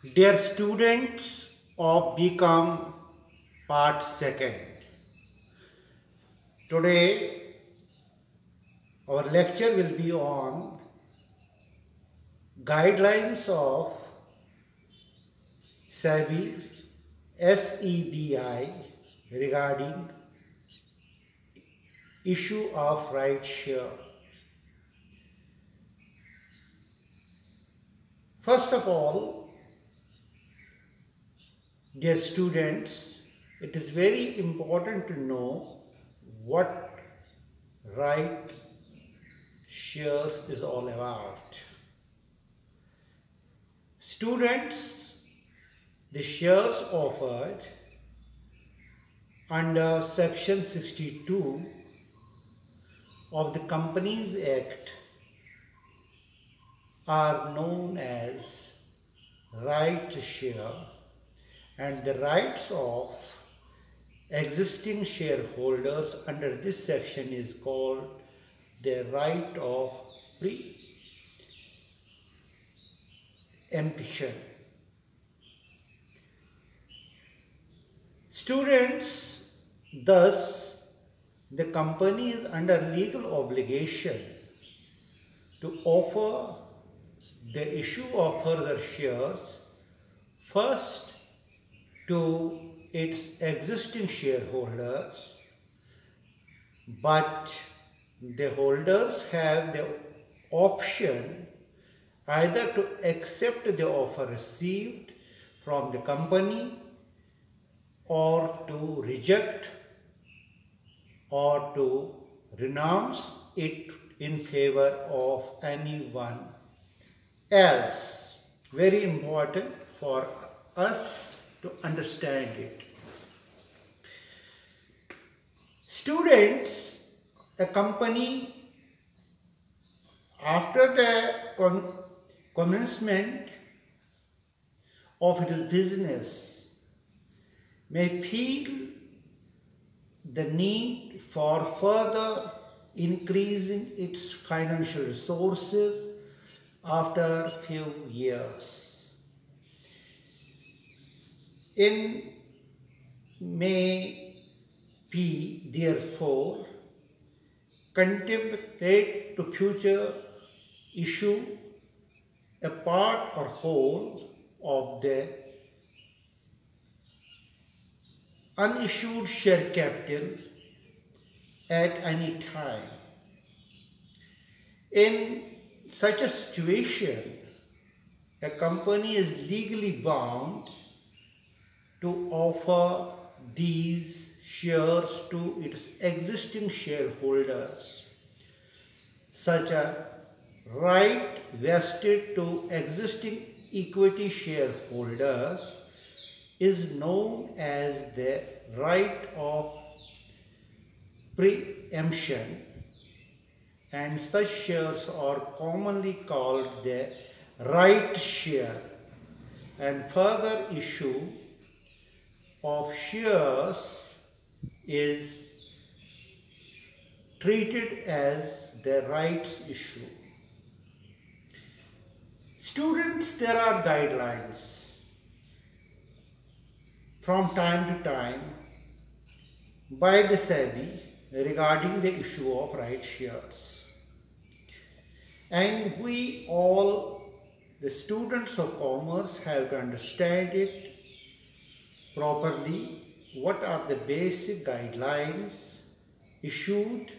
Dear students of BCom Part 2nd, today our lecture will be on guidelines of SEBI regarding issue of right share. First of all, dear students, it is very important to know what right shares is all about. Students, the shares offered under Section 62 of the Companies Act are known as right to share, and the rights of existing shareholders under this section is called the right of preemption. Students, thus, the company is under legal obligation to offer the issue of further shares first to its existing shareholders, but the holders have the option either to accept the offer received from the company or to reject or to renounce it in favor of anyone else. Very important for us to understand it. Students, a company after the commencement of its business may feel the need for further increasing its financial resources after few years. In may be therefore contemplate to future issue a part or whole of the unissued share capital at any time. In such a situation, a company is legally bound to offer these shares to its existing shareholders. Such a right vested to existing equity shareholders is known as the right of preemption, and such shares are commonly called the right share, and further issue of shares is treated as the rights issue. Students, there are guidelines from time to time by the SEBI regarding the issue of right shares. And we all, the students of commerce, have to understand it properly. What are the basic guidelines issued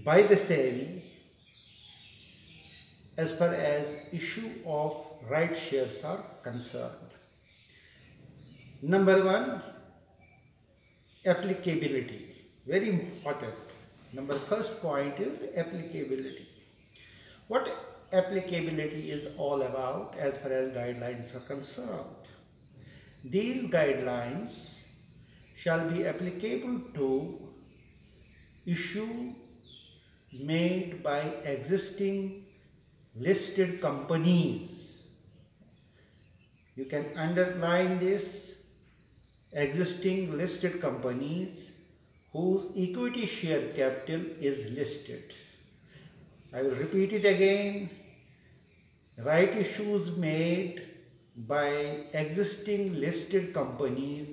by the SEBI as far as issue of right shares are concerned? Number one, applicability. Very important. First point is applicability. What applicability is all about as far as guidelines are concerned? These guidelines shall be applicable to issue made by existing listed companies. You can underline this: existing listed companies whose equity share capital is listed. I will repeat it again. Right issues made by existing listed companies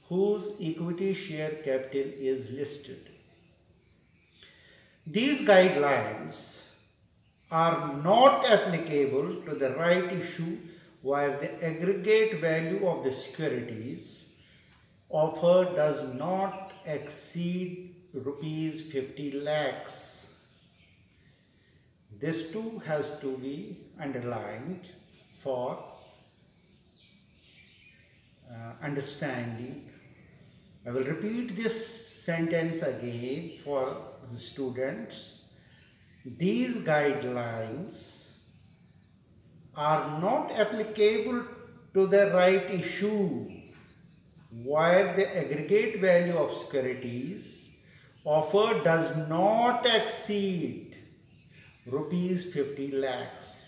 whose equity share capital is listed. These guidelines are not applicable to the right issue where the aggregate value of the securities offered does not exceed rupees 50 lakhs. This too has to be underlined for understanding. I will repeat this sentence again for the students. These guidelines are not applicable to the right issue where the aggregate value of securities offered does not exceed rupees 50 lakhs.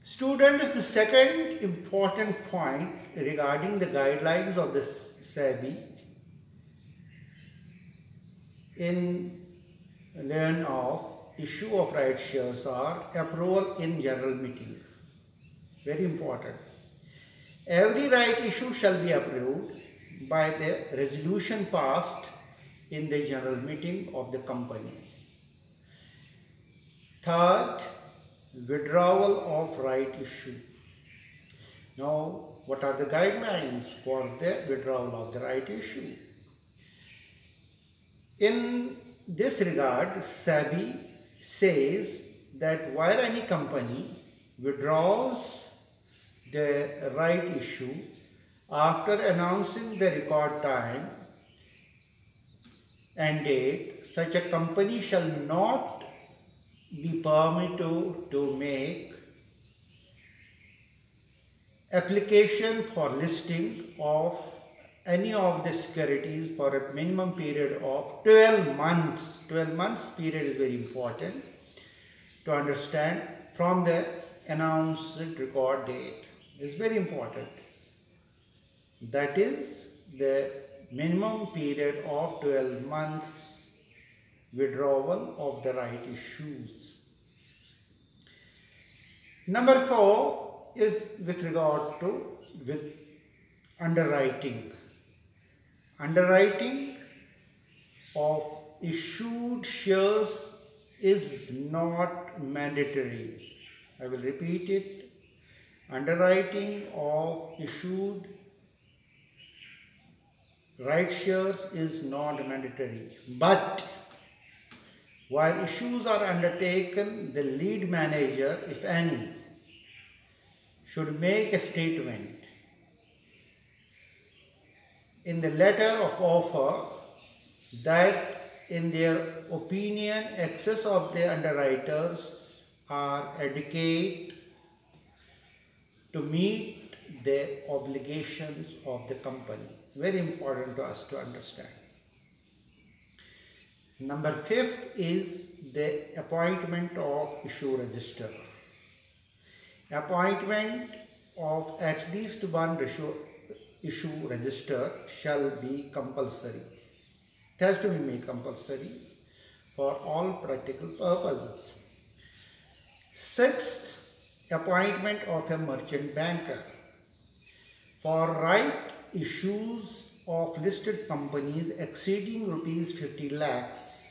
Students, the second important point regarding the guidelines of the SEBI in learn of issue of right shares are approval in general meeting. Very important. Every right issue shall be approved by the resolution passed in the general meeting of the company. Third, withdrawal of right issue. Now, what are the guidelines for the withdrawal of the right issue? In this regard, SEBI says that while any company withdraws the right issue after announcing the record time and date, such a company shall not be permitted to make application for listing of any of the securities for a minimum period of 12 months. 12 months period is very important to understand from the announced record date. It's very important. That is the minimum period of 12 months withdrawal of the right issues. Number 4 is with regard to underwriting. Underwriting of issued shares is not mandatory. I will repeat it. Underwriting of issued right shares is not mandatory. But while issues are undertaken, the lead manager, if any, should make a statement in the letter of offer that in their opinion excess of the underwriters are adequate to meet the obligations of the company. Very important to us to understand. Number 5th is the appointment of issue register. Appointment of at least one issue register shall be compulsory. It has to be made compulsory for all practical purposes. 6th, appointment of a merchant banker. For right issues of listed companies exceeding rupees 50 lakhs,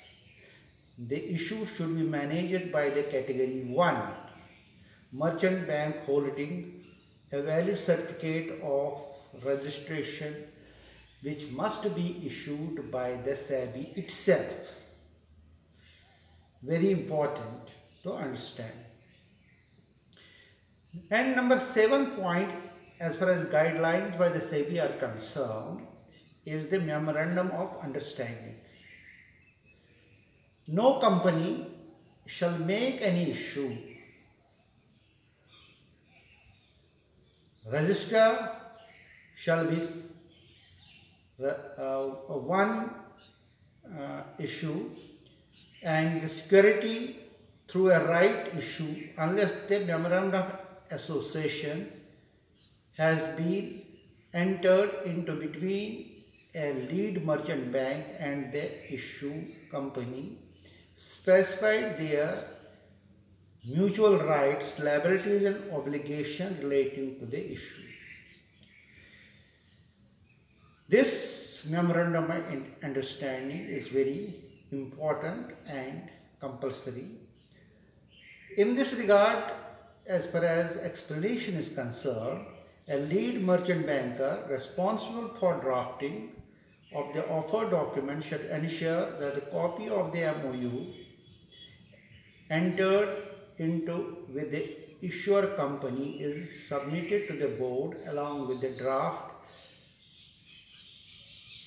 the issue should be managed by the category 1 merchant bank holding a valid certificate of registration which must be issued by the SEBI itself. Very important to understand. And number 7 point, as far as guidelines by the SEBI are concerned, is the memorandum of understanding. No company shall make any issue, register shall be one issue, and the security through a right issue unless the memorandum of association has been entered into between a lead merchant bank and the issue company specified their mutual rights, liabilities and obligations relating to the issue. This memorandum of understanding is very important and compulsory. In this regard, as far as explanation is concerned, a lead merchant banker responsible for drafting of the offer document should ensure that a copy of the MOU entered into with the issuer company is submitted to the board along with the draft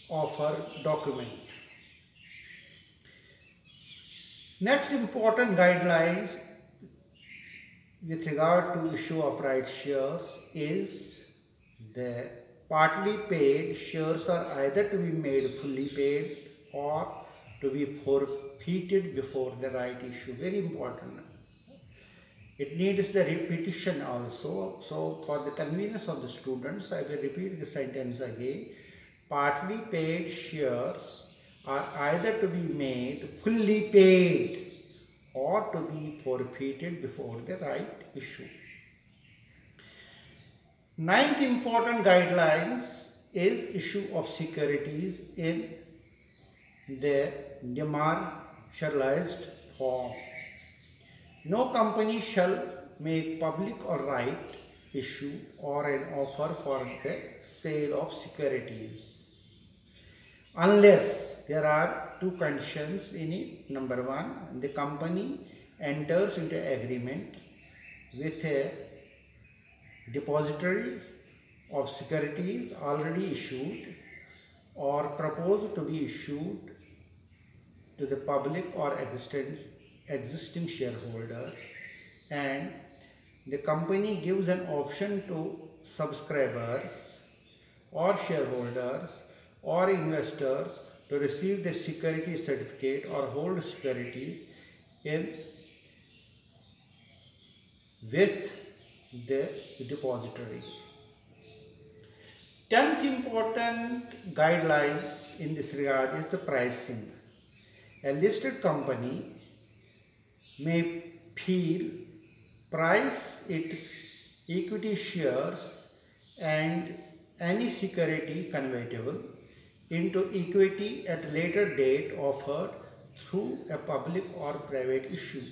offer document. Next important guidelines with regard to issue of right shares is the partly paid shares are either to be made fully paid or to be forfeited before the right issue. Very important. It needs the repetition also. So for the convenience of the students, I will repeat the sentence again. Partly paid shares are either to be made fully paid or to be forfeited before the right issue. Ninth important guidelines is issue of securities in the demartialized form. No company shall make public or right issue or an offer for the sale of securities unless there are two conditions in it. Number one, the company enters into agreement with a depository of securities already issued or proposed to be issued to the public or existing shareholders, and the company gives an option to subscribers or shareholders or investors to receive the security certificate or hold securities in with the depository. 10th important guidelines in this regard is the pricing. A listed company may price its equity shares and any security convertible into equity at a later date offered through a public or private issue.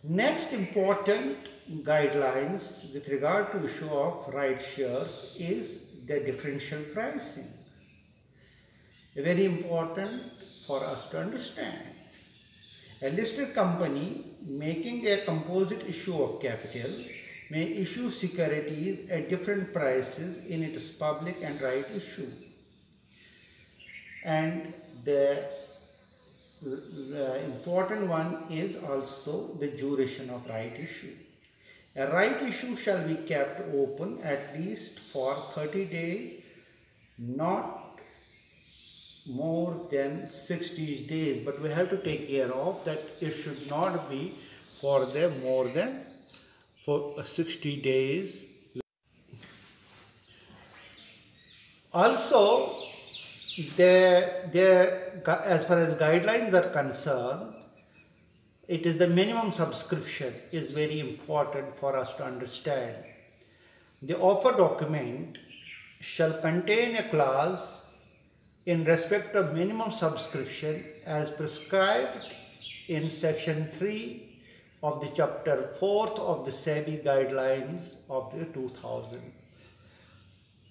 Next important guidelines with regard to issue of right shares is the differential pricing. Very important for us to understand. A listed company making a composite issue of capital may issue securities at different prices in its public and right issue. And the important one is also the duration of right issue. A right issue shall be kept open at least for 30 days, not more than 60 days, but we have to take care of that it should not be for the more than 60 days. Also, as far as guidelines are concerned, it is the minimum subscription is very important for us to understand. The offer document shall contain a clause in respect of minimum subscription as prescribed in section 3 of the chapter 4th of the SEBI guidelines of the 2000.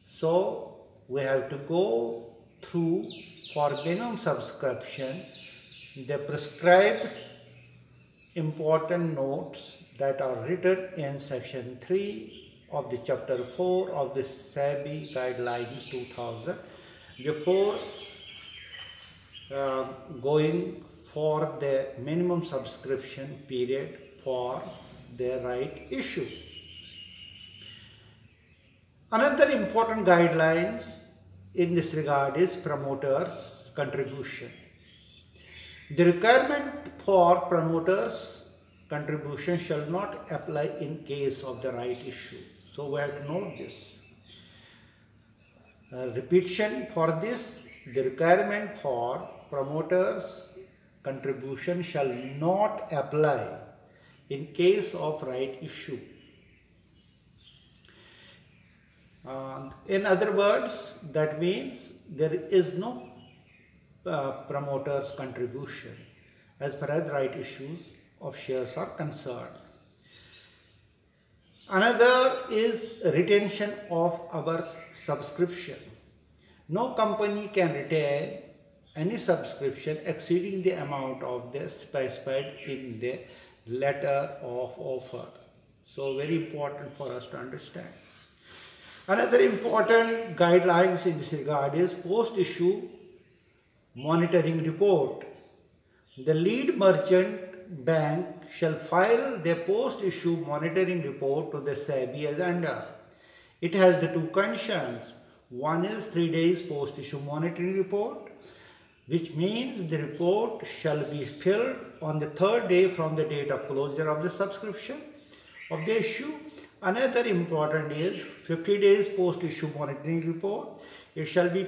So we have to go through for minimum subscription the prescribed important notes that are written in section 3 of the chapter 4 of the SEBI guidelines 2000 before going for the minimum subscription period for the right issue. Another important guidelines in this regard is promoters' contribution. The requirement for promoters' contribution shall not apply in case of the right issue. So we have to note this. Repetition for this, the requirement for promoters' contribution shall not apply in case of right issue. In other words, that means there is no promoter's contribution as far as right issues of shares are concerned. Another is retention of our subscription. No company can retain any subscription exceeding the amount of the specified in the letter of offer. So very important for us to understand. Another important guidelines in this regard is post-issue monitoring report. The lead merchant bank shall file their post-issue monitoring report to the SEBI as under. It has the two conditions. One is 3 days post-issue monitoring report, which means the report shall be filled on the 3rd day from the date of closure of the subscription of the issue. Another important is 50 days post-issue monitoring report. It shall be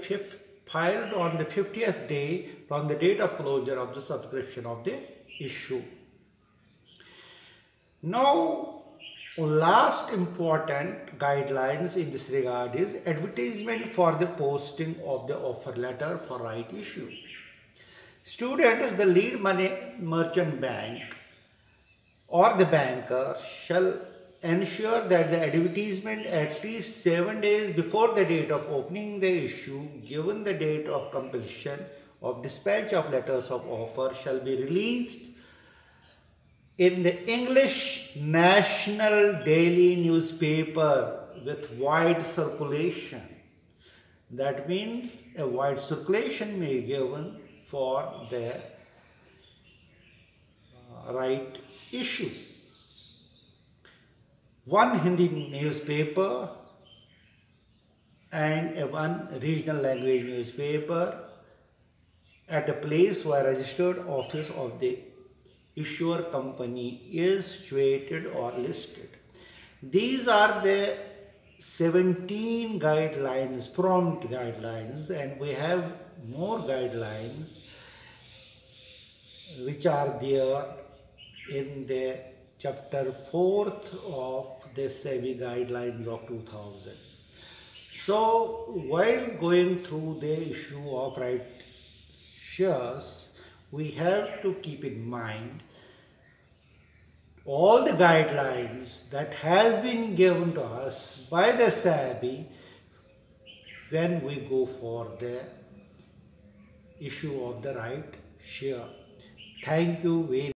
filed on the 50th day from the date of closure of the subscription of the issue. Now, last important guidelines in this regard is advertisement for the posting of the offer letter for right issue. Students, the lead money merchant bank or the banker shall ensure that the advertisement at least 7 days before the date of opening the issue, given the date of completion of dispatch of letters of offer, shall be released in the English National Daily newspaper with wide circulation. That means a wide circulation may be given for the right issue. One Hindi newspaper and one regional language newspaper at a place where registered office of the issuer company is situated or listed. These are the 17 guidelines, prompt guidelines, and we have more guidelines which are there in the chapter 4th of the SEBI guidelines of 2000. So while going through the issue of right shares, we have to keep in mind all the guidelines that has been given to us by the SEBI when we go for the issue of the right share. Thank you very much.